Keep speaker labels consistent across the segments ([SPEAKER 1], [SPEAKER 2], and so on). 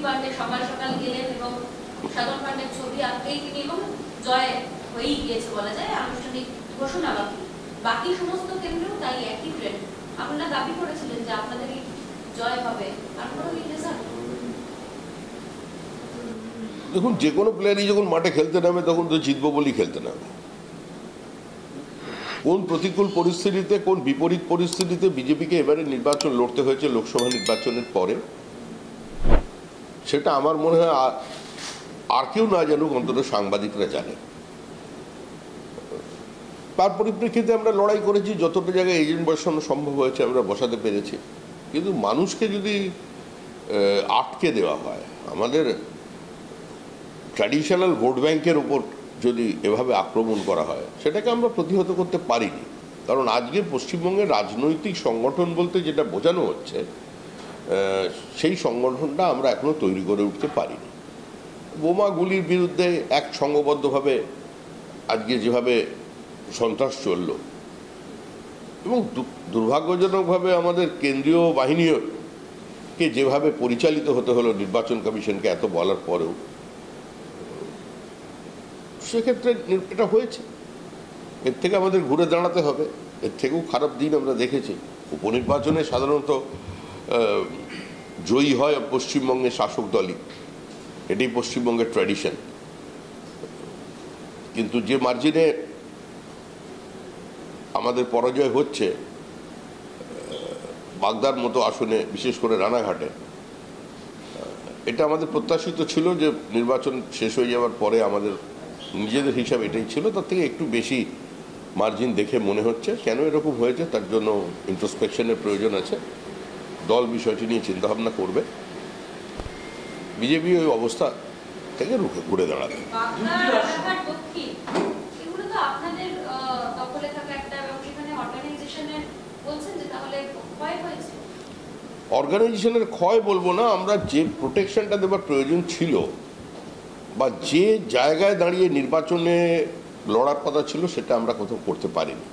[SPEAKER 1] পান্ডে সকাল সকাল গেলেন এবং সাধন পান্ডের ছবি আঁকতেই তিনি এবং জয় হয়েই গিয়েছে বলা যায়, আনুষ্ঠানিক ঘোষণা বাকি। বাকি সমস্ত কেন্দ্রেও তাই একই ট্রেন্ড। আপনারা দাবি করেছিলেন যে আপনাদেরই জয় হবে, আর কোনো রেজাল্ট?
[SPEAKER 2] দেখুন, যে কোনো প্লেয়ারই যখন মাঠে খেলতে নামে তখন তো জিতবো বলেই খেলতে নামে। কোন প্রতিকূল পরিস্থিতিতে, কোন বিপরীত পরিস্থিতিতে বিজেপিকে এবারে নির্বাচন লড়তে হয়েছে লোকসভা নির্বাচনের পরে, সেটা আমার মনে হয় আর কেউ না জানুক, অন্তত সাংবাদিকরা জানে। তার পরিপ্রেক্ষিতে আমরা লড়াই করেছি, যতটা জায়গায় এজেন্ট বসানো সম্ভব হয়েছে আমরা বসাতে পেরেছি। কিন্তু মানুষকে যদি আটকে দেওয়া হয়, আমাদের ট্র্যাডিশনাল ভোট ব্যাংকের ওপর যদি এভাবে আক্রমণ করা হয়, সেটাকে আমরা প্রতিহত করতে পারিনি। কারণ আজকে পশ্চিমবঙ্গের রাজনৈতিক সংগঠন বলতে যেটা বোঝানো হচ্ছে, সেই সংগঠনটা আমরা এখনো তৈরি করে উঠতে পারিনি। বোমা গুলির বিরুদ্ধে এক সংঘবদ্ধভাবে আজকে যেভাবে সন্ত্রাস চলল, এবং দুর্ভাগ্যজনকভাবে আমাদের কেন্দ্রীয় বাহিনীকে যেভাবে পরিচালিত হতে হলো নির্বাচন কমিশনকে এত বলার পরেও, সেক্ষেত্রে এটা হয়েছে। এর থেকে আমাদের ঘুরে দাঁড়াতে হবে। এর থেকেও খারাপ দিন আমরা দেখেছি। উপনির্বাচনে সাধারণত জয়ী হয় পশ্চিমবঙ্গের শাসক দলই, এটাই পশ্চিমবঙ্গের ট্র্যাডিশন। কিন্তু যে মার্জিনে আমাদের পরাজয় হচ্ছে বাগদার মতো আসনে, বিশেষ করে রানাঘাটে, এটা আমাদের প্রত্যাশিত ছিল যে নির্বাচন শেষ হয়ে যাওয়ার পরে আমাদের নিজেদের হিসাব এটাই ছিল, তার থেকে একটু বেশি মার্জিন দেখে মনে হচ্ছে। কেন এরকম হয়েছে তার জন্য ইন্ট্রোস্পেকশনের প্রয়োজন আছে। দল বিষয়টি নিয়ে চিন্তাভাবনা করবে। বিজেপি ওই অবস্থা থেকে ঘুরে দাঁড়াবে। অর্গানাইজেশনের ক্ষয় বলবো না, আমরা যে প্রোটেকশনটা দেওয়ার প্রয়োজন ছিল বা যে জায়গায় দাঁড়িয়ে নির্বাচনে লড়ার কথা ছিল, সেটা আমরা কোথাও করতে পারিনি।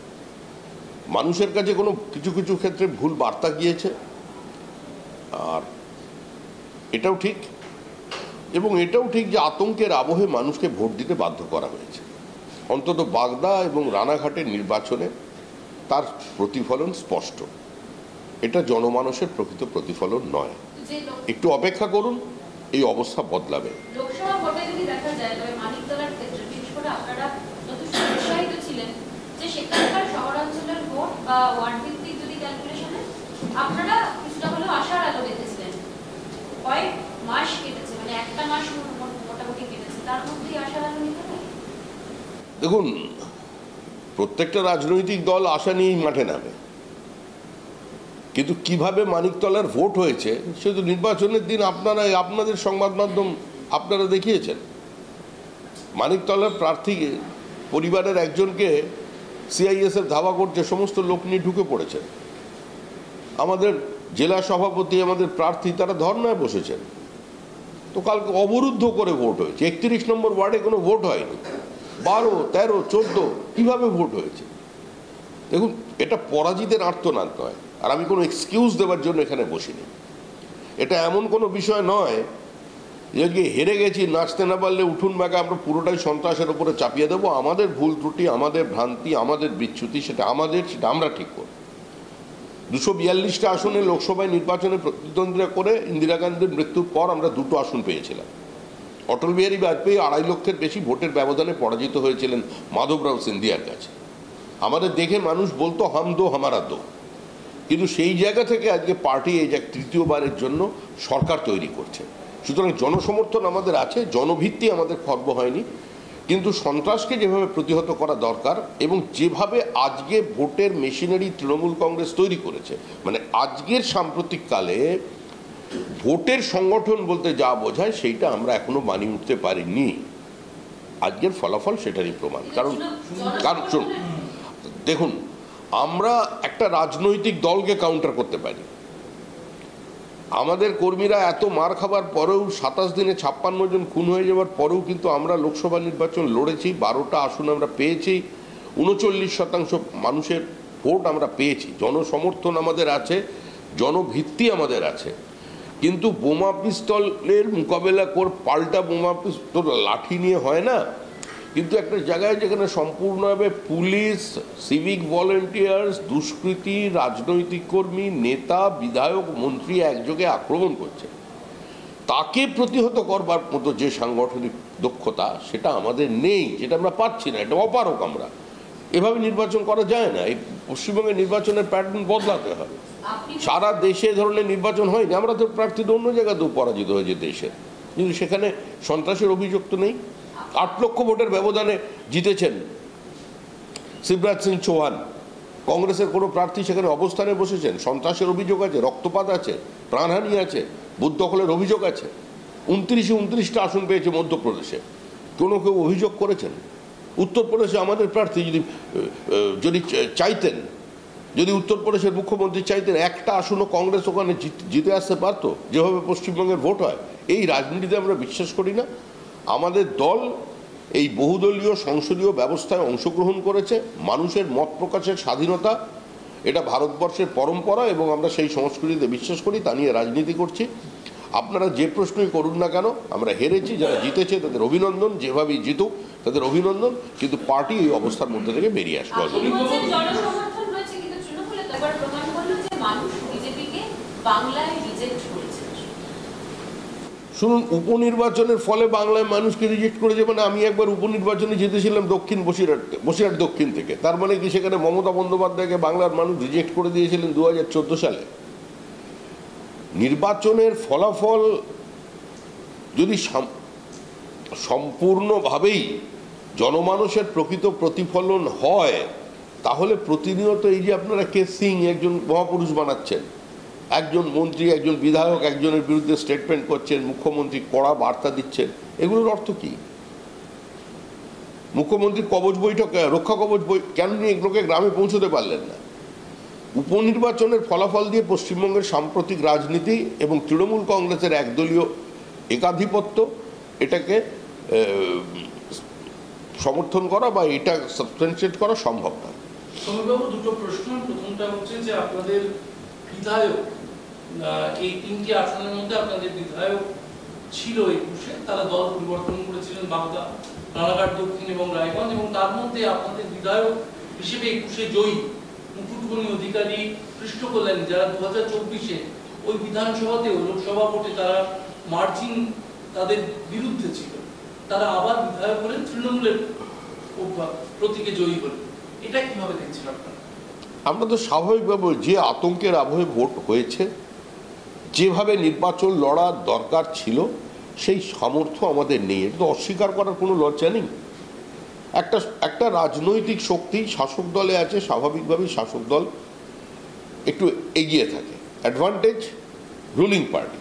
[SPEAKER 2] মানুষের কাছে কোনো কিছু কিছু ক্ষেত্রে ভুল বার্তা গিয়েছে, আর এটাও ঠিক। এবং এটাও ঠিক যে আতঙ্কের আবহে মানুষকে ভোট দিতে বাধ্য করা হয়েছে। অন্তত বাগদা এবং রানাঘাটের নির্বাচনে তার প্রতিফলন স্পষ্ট। এটা জনমানসের প্রকৃত প্রতিফলন নয়। একটু অপেক্ষা করুন, এই অবস্থা বদলাবে।
[SPEAKER 1] লোকসভা ভোটে যদি দেখা যায়, তবে মানিকতলার ক্ষেত্রে বিশেষ করে আপনারা যথেষ্ট উৎসাহিত ছিলেন যে সেখানকার শহরাঞ্চলের ভোট বা ওয়ার্ড ভিত্তিক যদি ক্যালকুলেশনে আপনারা কিছুটা হলেও আশার আলো দেখেছিলেন। কয়েক মাস কেটেছে, মানে একটা মাস মোটামুটি কেটেছে, তার মধ্যেই আশার আলো নিতে হয়।
[SPEAKER 2] দেখুন, প্রত্যেকটা রাজনৈতিক দল আশা নিয়েই মাঠে নামে, কিন্তু কিভাবে মানিকতলার ভোট হয়েছে সে তো নির্বাচনের দিন আপনাদের সংবাদ মাধ্যম আপনারা দেখিয়েছেন। মানিকতলার প্রার্থী পরিবারের একজনকে সিআইএসএফ ধাওয়া করছে, সমস্ত লোক নিয়ে ঢুকে পড়েছে। আমাদের জেলা সভাপতি, আমাদের প্রার্থী, তারা ধর্নায় বসেছেন। তো কালকে অবরুদ্ধ করে ভোট হয়েছে। 31 নম্বর ওয়ার্ডে কোনো ভোট হয়নি। 12, 13, 14 কিভাবে ভোট হয়েছে? দেখুন, এটা পরাজিতের আর্তনাদ নয়, আর আমি কোনো এক্সকিউজ দেওয়ার জন্য এখানে বসিনি। এটা এমন কোনো বিষয় নয় যে হেরে গেছি, নাচতে না পারলে উঠুন বাঁকা আমরা পুরোটাই সন্ত্রাসের উপরে চাপিয়ে দেবো। আমাদের ভুল ত্রুটি, আমাদের ভ্রান্তি, আমাদের বিচ্যুতি, সেটা আমরা ঠিক করব। 242টা আসনে লোকসভায় নির্বাচনে প্রতিদ্বন্দ্বিতা করে ইন্দিরা গান্ধীর মৃত্যুর পর আমরা 2টো আসন পেয়েছিলাম। অটল বিহারী বাজপেয়ী 2.5 লক্ষের বেশি ভোটের ব্যবধানে পরাজিত হয়েছিলেন মাধবরাও সিন্ধিয়ার কাছে। আমাদের দেখে মানুষ বলতো হাম দো হামারা দো। কিন্তু সেই জায়গা থেকে আজকে পার্টি এই যে তৃতীয়বারের জন্য সরকার তৈরি করছে। সুতরাং জনসমর্থন আমাদের আছে, জনভিত্তি আমাদের খর্ব হয়নি। কিন্তু সন্ত্রাসকে যেভাবে প্রতিহত করা দরকার, এবং যেভাবে আজকে ভোটের মেশিনারি তৃণমূল কংগ্রেস তৈরি করেছে, মানে আজকের সাম্প্রতিককালে ভোটের সংগঠন বলতে যা বোঝায় সেইটা আমরা এখনো মানিয়ে উঠতে পারিনি। আজকের ফলাফল সেটারই প্রমাণ। কারণ দেখুন, আমরা একটা রাজনৈতিক দলকে কাউন্টার করতে পারি। আমাদের কর্মীরা এত মার খাবার পরেও, 27 দিনে 56 জন খুন হয়ে যাওয়ার পরেও কিন্তু আমরা লোকসভা নির্বাচন লড়েছি। 12টা আসন আমরা পেয়েছি, 39% মানুষের ভোট আমরা পেয়েছি। জনসমর্থন আমাদের আছে, জনভিত্তি আমাদের আছে। কিন্তু বোমা পিস্তলের মোকাবেলা পাল্টা বোমা পিস্তল লাঠি নিয়ে হয় না। কিন্তু একটা জায়গায় যেখানে সম্পূর্ণভাবে পুলিশ, সিভিক ভলেন্টিয়ার্স, দুষ্কৃতী, রাজনৈতিক কর্মী, নেতা, বিধায়ক, মন্ত্রী একযোগে আক্রমণ করছে, তাকে প্রতিহত করবার মতো যে সাংগঠনিক দক্ষতা সেটা আমাদের নেই, যেটা আমরা পাচ্ছি না, এটা অপারক আমরা। এভাবে নির্বাচন করা যায় না। এই পশ্চিমবঙ্গের নির্বাচনের প্যাটার্ন বদলাতে হবে। সারা দেশে ধরনের নির্বাচন হয়নি, আমরা তো প্রার্থীদের অন্য জায়গাতেও পরাজিত হয়েছে দেশের, কিন্তু সেখানে সন্ত্রাসের অভিযোগ তো নেই। 8 লক্ষ ভোটের ব্যবধানে জিতেছেন শিবরাজ সিং চৌহান। কংগ্রেসের কোনো প্রার্থী সেখানে অবস্থানে বসেছেন, সন্ত্রাসের অভিযোগ আছে, রক্তপাত আছে, প্রাণহানি আছে, বুথ দখলের অভিযোগ আছে। 29টা আসন পেয়েছে মধ্যপ্রদেশে, কোনো কেউ অভিযোগ করেছেন? উত্তরপ্রদেশে আমাদের প্রার্থী যদি চাইতেন, যদি উত্তরপ্রদেশের মুখ্যমন্ত্রী চাইতেন, একটা আসনও কংগ্রেস ওখানে জিতে আসতে পারতো, যেভাবে পশ্চিমবঙ্গের ভোট হয়। এই রাজনীতিতে আমরা বিশ্বাস করি না। আমাদের দল এই বহুদলীয় সংসদীয় ব্যবস্থায় অংশগ্রহণ করেছে। মানুষের মত প্রকাশের স্বাধীনতা এটা ভারতবর্ষের পরম্পরা এবং আমরা সেই সংস্কৃতিতে বিশ্বাস করি, তা নিয়ে রাজনীতি করছি। আপনারা যে প্রশ্নই করুন না কেন, আমরা হেরেছি, যারা জিতেছে তাদের অভিনন্দন, যেভাবেই জিতুক তাদের অভিনন্দন, কিন্তু পার্টি এই অবস্থার মধ্যে থেকে বেরিয়ে আসবে। শুনুন, উপনির্বাচনের ফলে বাংলায় মানুষকে রিজেক্ট করেছে মানে আমি একবার উপনির্বাচনে জিতেছিলাম দক্ষিণ বসিরহাট দক্ষিণ থেকে, তার মানে কি সেখানে মমতা বন্দ্যোপাধ্যায়কে বাংলার মানুষ রিজেক্ট করে দিয়েছিলেন 2014 সালে? নির্বাচনের ফলাফল যদি সম্পূর্ণভাবেই জনমানুষের প্রকৃত প্রতিফলন হয়, তাহলে প্রতিনিয়ত এই যে আপনারা কে সিং একজন মহাপুরুষ বানাচ্ছেন, একজন মন্ত্রী, একজন বিধায়ক একজনের বিরুদ্ধে স্টেটমেন্ট করছেন, মুখ্যমন্ত্রী কড়া বার্তা দিচ্ছেন, এগুলোর অর্থ কি? মুখ্যমন্ত্রী কবচ বৈঠক, রক্ষা কবচ বই কেন নিয়ে এগুলোকে গ্রামে পৌঁছতে পারলেন না? উপনির্বাচনের ফলাফল দিয়ে পশ্চিমবঙ্গের সাম্প্রতিক রাজনীতি এবং তৃণমূল কংগ্রেসের একদলীয় একাধিপত্য, এটাকে সমর্থন করা বা এটা সাবস্টেন্সিয়েট করা সম্ভব না।
[SPEAKER 3] সমীরবাবু, দুটো প্রশ্ন। প্রথমটা হচ্ছে যে আপনাদের বিধায়ক, এই 3টি আসনের মধ্যে আপনাদের বিধায়ক ছিল 21-এ, তারা দল পরিবর্তন করেছিলেন বাগদা, রানাঘাট দক্ষিণ এবং রায়গঞ্জ, এবং তার মধ্যে আপনাদের বিধায়ক হিসেবে 21-এ জয়ী মুকুটমণি অধিকারী, কৃষ্ণ কল্যাণী, যারা 2024-এ ওই বিধানসভাতেও লোকসভা ভোটে তারা মার্জিন তাদের বিরুদ্ধে ছিল, তারা আবার বিধায়ক হলেন, তৃণমূলের প্রতীকে জয়ী হলেন। এটা কিভাবে দেখছেন আপনারা?
[SPEAKER 2] আমরা তো স্বাভাবিকভাবে যে আতঙ্কের আবহে ভোট হয়েছে, যেভাবে নির্বাচন লড়ার দরকার ছিল সেই সামর্থ্য আমাদের নেই, এটা তো অস্বীকার করার কোনো লজ্জা নেই। একটা রাজনৈতিক শক্তি শাসক দলে আছে, স্বাভাবিকভাবেই শাসক দল একটু এগিয়ে থাকে, অ্যাডভান্টেজ রুলিং পার্টি।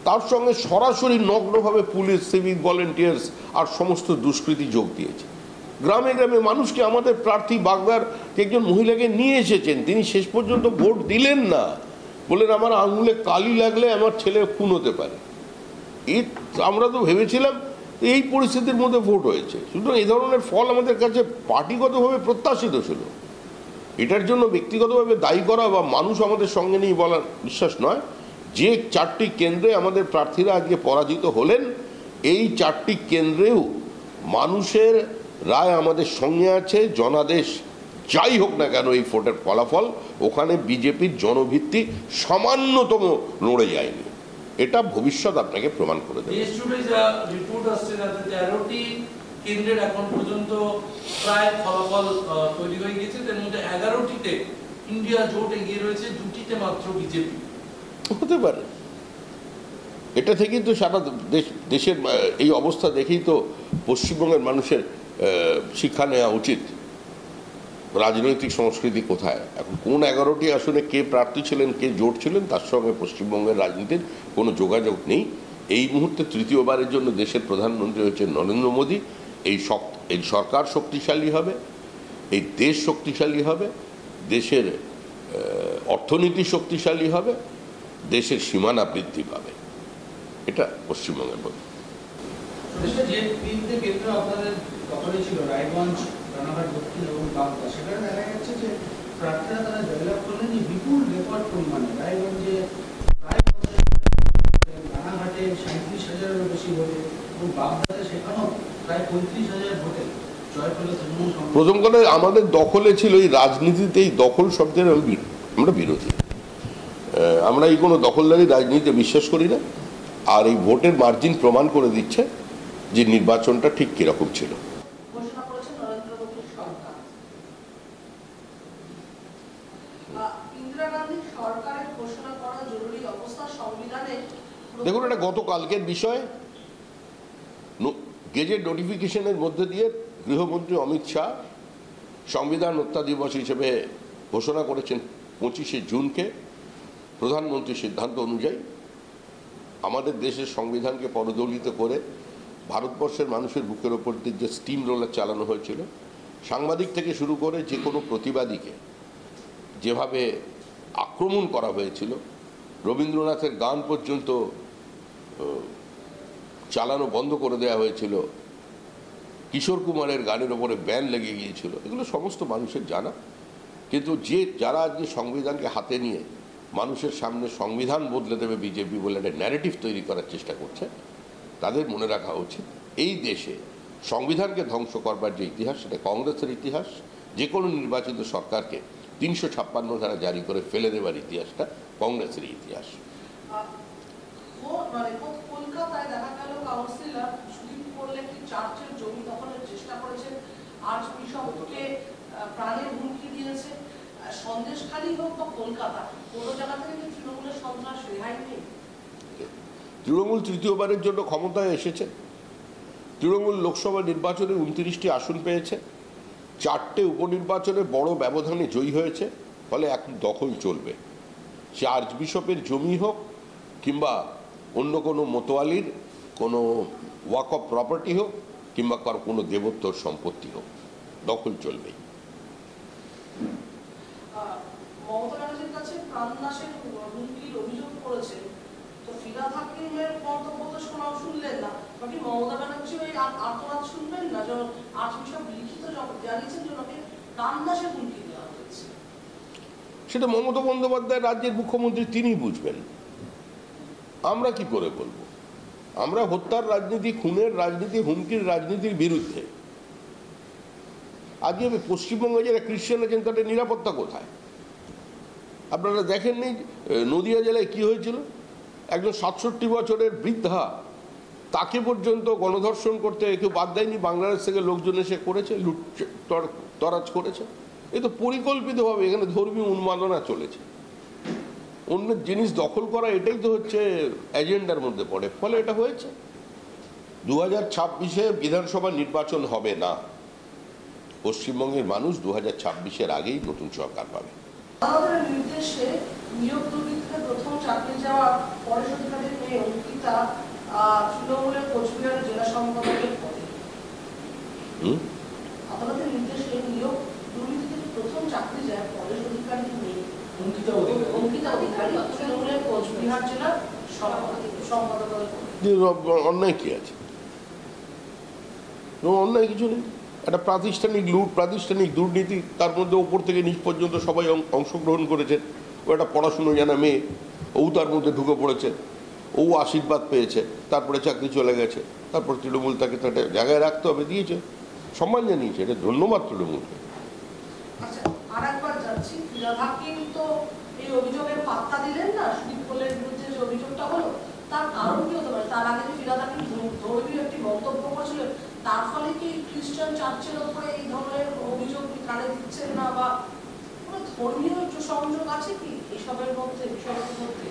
[SPEAKER 2] তার সঙ্গে সরাসরি নগ্নভাবে পুলিশ, সিভিক ভলেন্টিয়ার্স আর সমস্ত দুষ্কৃতী যোগ দিয়েছে। গ্রামে গ্রামে মানুষকে, আমাদের প্রার্থী বাগদার একজন মহিলাকে নিয়ে এসেছেন, তিনি শেষ পর্যন্ত ভোট দিলেন না, বললেন আমার আঙুলে কালি লাগলে আমার ছেলে খুন হতে পারে। আমরা তো ভেবেছিলাম এই পরিস্থিতির মধ্যে ভোট হয়েছে, সুতরাং এই ধরনের ফল আমাদের কাছে পার্টিগতভাবে প্রত্যাশিত ছিল। এটার জন্য ব্যক্তিগতভাবে দায়ী করা বা মানুষ আমাদের সঙ্গে নেই বলার বিশ্বাস নয়। যে 4টি কেন্দ্রে আমাদের প্রার্থীরা আজকে পরাজিত হলেন, এই 4টি কেন্দ্রেও মানুষের রায় আমাদের সঙ্গে আছে। জনাদেশ যাই হোক না কেন এই ভোটের ফলাফল, ওখানে বিজেপির জনভিত্তি সামান্যতম নড়ে যায়নি, এটা ভবিষ্যৎ আপনাকে প্রমাণ করে দেবে।
[SPEAKER 3] রিপোর্ট আসছে না যে 13টি কেন্দ্রের এখন পর্যন্ত প্রায় ফলাফল তৈরি হয়ে গেছে, তার মধ্যে 11টিতে ইন্ডিয়া জোট এগিয়ে রয়েছে, 2টিতে মাত্র বিজেপি।
[SPEAKER 2] হতে পারে, এটা থেকেই তো সারা দেশের এই অবস্থা দেখেই তো পশ্চিমবঙ্গের মানুষের শিক্ষা নেওয়া উচিত। রাজনৈতিক সংস্কৃতি কোথায়, এখন কোন 11টি আসনে কে প্রার্থী ছিলেন, কে জোট ছিলেন, তার সঙ্গে পশ্চিমবঙ্গের রাজনীতির কোনো যোগাযোগ নেই। এই মুহূর্তে তৃতীয়বারের জন্য দেশের প্রধানমন্ত্রী হচ্ছেন নরেন্দ্র মোদী। এই সরকার শক্তিশালী হবে, এই দেশ শক্তিশালী হবে, দেশের অর্থনীতি শক্তিশালী হবে, দেশের সীমানা বৃদ্ধি পাবে, এটা পশ্চিমবঙ্গের মধ্যে।
[SPEAKER 4] যে 3টে কেন্দ্র আপনাদের দখলে ছিল, রায়গঞ্জ, রানাঘাট দক্ষিণ এবং বাগদা, সেখানে দেখা যাচ্ছে যে প্রার্থীরা তারা জয়লাভ করলেন বিপুল রেকর্ড পরিমাণে। রায়গঞ্জে এবং বাগদাতে সেখানেও প্রায় 35,000 ভোটে জয় পেল তৃণমূল কংগ্রেস।
[SPEAKER 2] প্রথম কথা আমাদের দখলে ছিল এই রাজনীতিতে, এই দখল শব্দের আমরা বিরোধী। আমরা এই কোনো দখলদারি রাজনীতিতে বিশ্বাস করি না। আর এই ভোটের মার্জিন প্রমাণ করে দিচ্ছে যে নির্বাচনটা ঠিক কিরকম ছিল।
[SPEAKER 5] ঘোষণা করেছেন নরেন্দ্র মোদীর সরকার। ইন্দিরা গান্ধীর সরকারের ঘোষণা করা জরুরি অবস্থা সংবিধানে।
[SPEAKER 2] দেখুন, এটা গতকালকের বিষয়। গেজেট নোটিফিকেশনের মধ্যে দিয়ে গৃহমন্ত্রী অমিত শাহ সংবিধান হত্যা দিবস হিসেবে ঘোষণা করেছেন 25শে জুনকে। প্রধানমন্ত্রীর সিদ্ধান্ত অনুযায়ী আমাদের দেশের সংবিধানকে পদদলিত করে ভারতবর্ষের মানুষের বুকের ওপর দিয়ে যে স্টিম রোলার চালানো হয়েছিল, সাংবাদিক থেকে শুরু করে যে কোনো প্রতিবাদীকে যেভাবে আক্রমণ করা হয়েছিল, রবীন্দ্রনাথের গান পর্যন্ত চালানো বন্ধ করে দেওয়া হয়েছিল, কিশোর কুমারের গানের ওপরে ব্যান লেগে গিয়েছিল, এগুলো সমস্ত মানুষের জানা। কিন্তু যারা আজকে সংবিধানকে হাতে নিয়ে মানুষের সামনে সংবিধান বদলে দেবে বিজেপি বলে একটা ন্যারেটিভ তৈরি করার চেষ্টা করছে, তাদের মনে রাখা উচিত এই দেশে সংবিধানকে ধ্বংস করবার যে ইতিহাস, সেটা কংগ্রেসের ইতিহাস। যে কোনো নির্বাচিত সরকারকে 356 ধারা জারি করে ফেলে দেওয়ার ইতিহাসটা কংগ্রেসের ইতিহাস।
[SPEAKER 5] কলকাতায় দেখা গেল কাউন্সিলর সুদীপ পড়লে একটি চার্চের জমি দখলের চেষ্টা করেছেন, আর্চ বিশপকে প্রাণের হুমকি দিয়েছে। সন্দেশখালী হোক বা কলকাতা, কোনো জায়গা থেকে তৃণমূলের সন্ত্রাস রেহাই নেই।
[SPEAKER 2] তৃণমূল তৃতীয়বারের জন্য ক্ষমতায় এসেছে। তৃণমূল লোকসভা নির্বাচনে 29টি আসন পেয়েছে, 4টে উপনির্বাচনে বড় ব্যবধানে জয়ী হয়েছে। ফলে এখন দখল চলবে, সে আর্চ বিশপের জমি হোক কিংবা অন্য কোনো মোতোয়ালির কোনো ওয়াক অফ প্রপার্টি হোক কিংবা কোনো দেবোত্তর সম্পত্তি হোক, দখল চলবেই।
[SPEAKER 5] মমতা ব্যানার্জির কাছে প্রাণনাশের হুমকির অভিযোগ করেছেন, তো ফিরহাদ হাকিমের মন্তব্য তো শুনলেন না, বাকি মমতা ব্যানার্জি ওই আর্তনাদ শুনবেন না? যখন আর্চ বিশপ লিখিত জানিয়েছেন যে ওনাকে প্রাণনাশের হুমকি দেওয়া হয়েছে।
[SPEAKER 2] সেটা মমতা বন্দ্যোপাধ্যায় রাজ্যের মুখ্যমন্ত্রী, তিনি বুঝবেন, আমরা কি করে বলবো? আমরা হত্যার রাজনীতি, খুনের রাজনীতি, হুমকির রাজনীতির বিরুদ্ধে। আজকে পশ্চিমবঙ্গে যারা খ্রিস্টান আছেন তাদের নিরাপত্তা কোথায়? আপনারা দেখেননি নদিয়া জেলায় কি হয়েছিল? একজন 67 বছরের বৃদ্ধা, তাকে পর্যন্ত গণধর্ষণ করতে কেউ বাদ দেয়নি। বাংলাদেশ থেকে লোকজন এসে করেছে, তরাজ করেছে। এ তো পরিকল্পিতভাবে এখানে ধর্মীয় উন্মাদনা চলেছে। অন্যের জিনিস দখল করা, এটাই তো হচ্ছে এজেন্ডার মধ্যে পড়ে। ফলে এটা হয়েছে। 2026-এ বিধানসভা নির্বাচন হবে না। পশ্চিমবঙ্গের মানুষ 2026-এর আগেই নতুন সরকার পাবে।
[SPEAKER 5] আদালতের নির্দেশে নিয়োগ দুর্নীতিতে প্রথম চাকরি যাওয়া পরেশ অধিকারীর মেয়ে অঙ্কিতা তৃণমূলের কোচবিহারের জেলা সম্পাদকের পদে। আদালতের নির্দেশে নিয়োগ দুর্নীতিতে প্রথম চাকরি যায় পরেশ অধিকারীর মেয়ে অঙ্কিতা অধিকারী তৃণমূলের কোচবিহার জেলার সম্পাদকের পদে।
[SPEAKER 2] অন্যায় কি আছে? অন্যায় কিছু নেই। একটা প্রাতিষ্ঠানিক লুট, প্রাতিষ্ঠানিক দুর্নীতি, তার মধ্যে ওপর থেকে নিচ পর্যন্ত সবাই অংশগ্রহণ করেছেন। ও একটা পড়াশুনো জানা মেয়ে, ও তার মধ্যে ঢুকে পড়েছে, ও আশীর্বাদ পেয়েছে, তারপরে চাকরি চলে গেছে, তারপর তৃণমূল তাকে তাকে জায়গায় রাখতে হবে, দিয়েছে, সম্মান জানিয়েছে। এটা ধন্যবাদ তৃণমূলকে।
[SPEAKER 5] আচ্ছা, আর একবার যাচ্ছি, ফিরহাদ হাকিম তো এই অভিযোগের পাত্তা দিলেন না। সুদীপ পলের বিরুদ্ধে যে অভিযোগটা হলো, তার কারণ কি হতে পারে? তার আগে যে ফিরহাদ হাকিম ধর্মীয় একটি মন্তব্য করেছিলেন, তার ফলে কি খ্রিস্টান চার্চের উপরে এই ধরনের অভিযোগ কানে দিচ্ছেন না, বা কোনো ধর্মীয় সংযোগ আছে কি এসবের মধ্যে, বিষয়ের মধ্যে?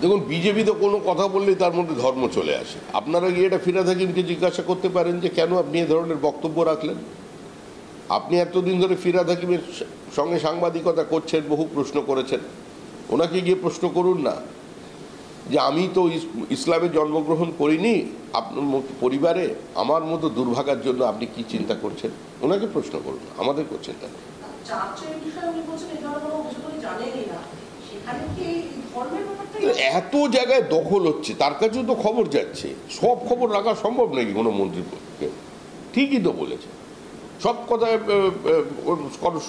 [SPEAKER 2] দেখুন, বিজেপি তো কোনো কথা বললেই তার মধ্যে ধর্ম চলে আসে। আপনারা গিয়ে এটা ফিরহাদ হাকিমকে জিজ্ঞাসা করতে পারেন যে কেন আপনি এ ধরনের বক্তব্য রাখলেন। আপনি এতদিন ধরে ফিরহাদ হাকিমের সঙ্গে সাংবাদিকতা করছেন, বহু প্রশ্ন করেছেন, ওনাকে গিয়ে প্রশ্ন করুন না যে আমি তো ইসলামে জন্মগ্রহণ করিনি, আপনার মতো পরিবারে আমার মতো দুর্ভাগার জন্য আপনি কি চিন্তা করছেন, ওনাকে প্রশ্ন করুন, আমাদের করছেন কেন? এত জায়গায় দখল হচ্ছে, তার কাছেও তো খবর যাচ্ছে। সব খবর রাখা সম্ভব নাকি কোনো মন্ত্রীর পক্ষে? ঠিকই তো বলেছে, সব কথায়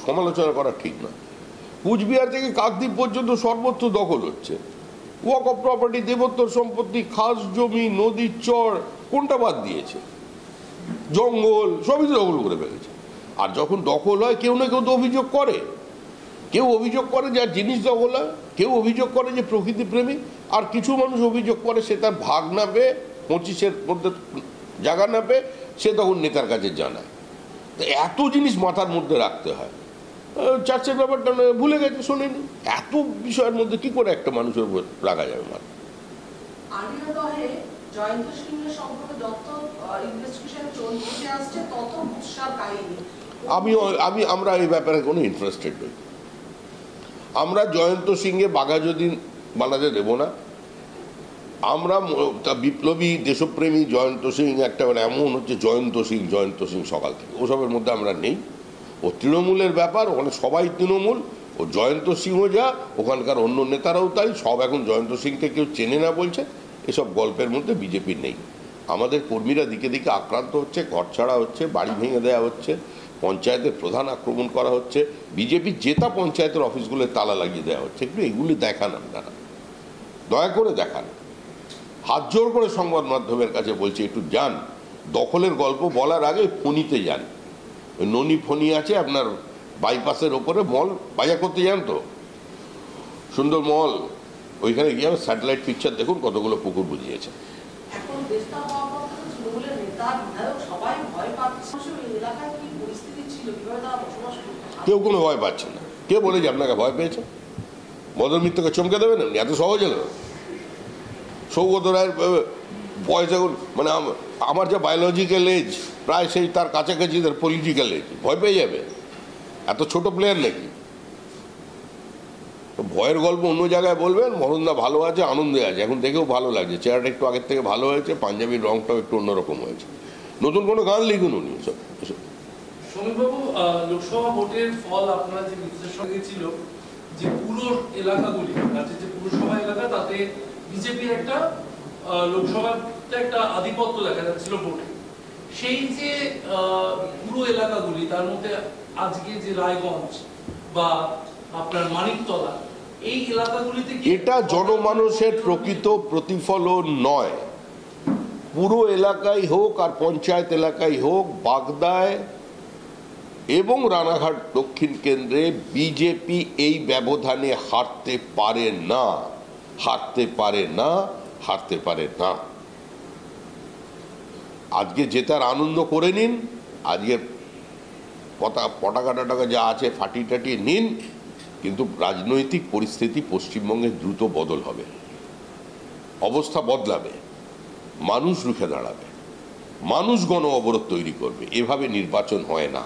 [SPEAKER 2] সমালোচনা করা ঠিক না। কুচবিহার থেকে কাকদ্বীপ পর্যন্ত সর্বত্র দখল হচ্ছে। ওয়াক অফ প্রপার্টি, দেবোত্তর সম্পত্তি, খাস জমি, নদীর চর, কোনটা বাদ দিয়েছে? জঙ্গল সবই তো দখল করে ফেলেছে। আর যখন দখল হয় কেউ না কেউ তো অভিযোগ করে, কেউ অভিযোগ করে যার জিনিস দখল হয়, কেউ অভিযোগ করে যে প্রকৃতি প্রেমী, আর কিছু মানুষ অভিযোগ করে সে তার ভাগ না পেয়ে 25-এর মধ্যে জায়গা না পেয়ে সে তখন নেতার কাছে জানায়। তো এত জিনিস মাথার মধ্যে রাখতে হয়। চার্চের ব্যাপারটা ভুলে গেছে, শোনেনি। এত বিষয়ের মধ্যে কি করে একটা মানুষের উপর রাখা যাবে মাথা?
[SPEAKER 5] আলিয়াদহে জয়ন্ত সিংহের সম্পর্কে যত ইনভেস্টিগেশন চলছে আসছে তত ভূষার কাহিনী।
[SPEAKER 2] আমরা এই ব্যাপারে কোনো ইন্টারেস্টেড নই। আমরা জয়ন্ত সিংহে বাঘা যদি বানাতে দেব না। আমরা বিপ্লবী দেশপ্রেমী জয়ন্ত সিং একটা মানে এমন হচ্ছে জয়ন্ত সিং সকাল থেকে, ওসবের মধ্যে আমরা নেই। ও তৃণমূলের ব্যাপার, ওখানে সবাই তৃণমূল। ও জয়ন্ত সিংও যা, ওখানকার অন্য নেতারাও তাই, সব এখন জয়ন্ত সিংকে কেউ চেনে না বলছে। এসব গল্পের মধ্যে বিজেপির নেই। আমাদের কর্মীরা দিকে দিকে আক্রান্ত হচ্ছে, ঘর ছাড়া হচ্ছে, বাড়ি ভেঙে দেওয়া হচ্ছে, পঞ্চায়েতের প্রধান আক্রমণ করা হচ্ছে, বিজেপির জেতা পঞ্চায়েতের অফিসগুলোর তালা লাগিয়ে দেওয়া হচ্ছে। একটু এগুলি দেখান আপনারা, দয়া করে দেখান। হাত জোর করে সংবাদ মাধ্যমের কাছে বলছি, একটু যান, দখলের গল্প বলার আগে ফণিতে যান। ওই ননি ফণি আছে আপনার বাইপাসের ওপরে, মল বাজার করতে যান তো, সুন্দর মল, ওইখানে গিয়ে স্যাটেলাইট পিকচার দেখুন কতগুলো পুকুর বুঝিয়েছে।
[SPEAKER 5] এখন দেশটা হওয়ার পর তৃণমূলের নেতা বিধায়ক সবাই ভয় পাচ্ছে। ওই এলাকায় কি পরিস্থিতি ছিল, কিভাবে তারা বসবাস করছে?
[SPEAKER 2] কেউ কোনো ভয় পাচ্ছে না। কে বলেছে আপনাকে ভয় পেয়েছে? বদর মিত্রকে চমকে দেবেন না, এত সহজ হলো। সৌগত রায়ের বয়স এখন মানে আমার যা বায়োলজিক্যাল এজ প্রায় সেই তার কাছাকাছি তার পলিটিক্যাল এজ, ভয় পেয়ে যাবে? এত ছোট প্লেয়ার নাকি? ভয়ের গল্প অন্য জায়গায় বলবেন। মরণদা ভালো আছে, আনন্দে আছে, এখন দেখেও ভালো লাগছে, চেহারাটা একটু আগের থেকে ভালো হয়েছে, পাঞ্জাবির রংটাও একটু অন্যরকম হয়েছে। নতুন কোনো গান লিখুন উনি।
[SPEAKER 3] সমীরবাবু, লোকসভা ভোটের ফল আপনার যে বিশ্লেষণ ছিল যে পুরো এলাকাগুলি, রাজ্যের যে পুরসভা এলাকা, তাতে বিজেপির একটা লোকসভাতে একটা আধিপত্য দেখা যাচ্ছিল ভোটে। সেই যে পুরো এলাকাগুলি, তার মধ্যে আজকে যে রায়গঞ্জ বা আপনার মানিকতলা, এই এলাকাগুলিতে
[SPEAKER 2] এটা জনমানুষের প্রকৃত প্রতিফলন নয়। পুরো এলাকায় হোক আর পঞ্চায়েত এলাকায় হোক, বাগদায় এবং রানাঘাট দক্ষিণ কেন্দ্রে বিজেপি এই ব্যবধানে হারতে পারে না, হারতে পারে না, হারতে পারে না। আজকে জেতার আনন্দ করে নিন, আজকে পটাকা টটাকা যা আছে ফাটিয়ে টাটিয়ে নিন, কিন্তু রাজনৈতিক পরিস্থিতি পশ্চিমবঙ্গে দ্রুত বদল হবে, অবস্থা বদলাবে, মানুষ রুখে দাঁড়াবে, মানুষ গণ অবরোধ তৈরি করবে। এভাবে নির্বাচন হয় না।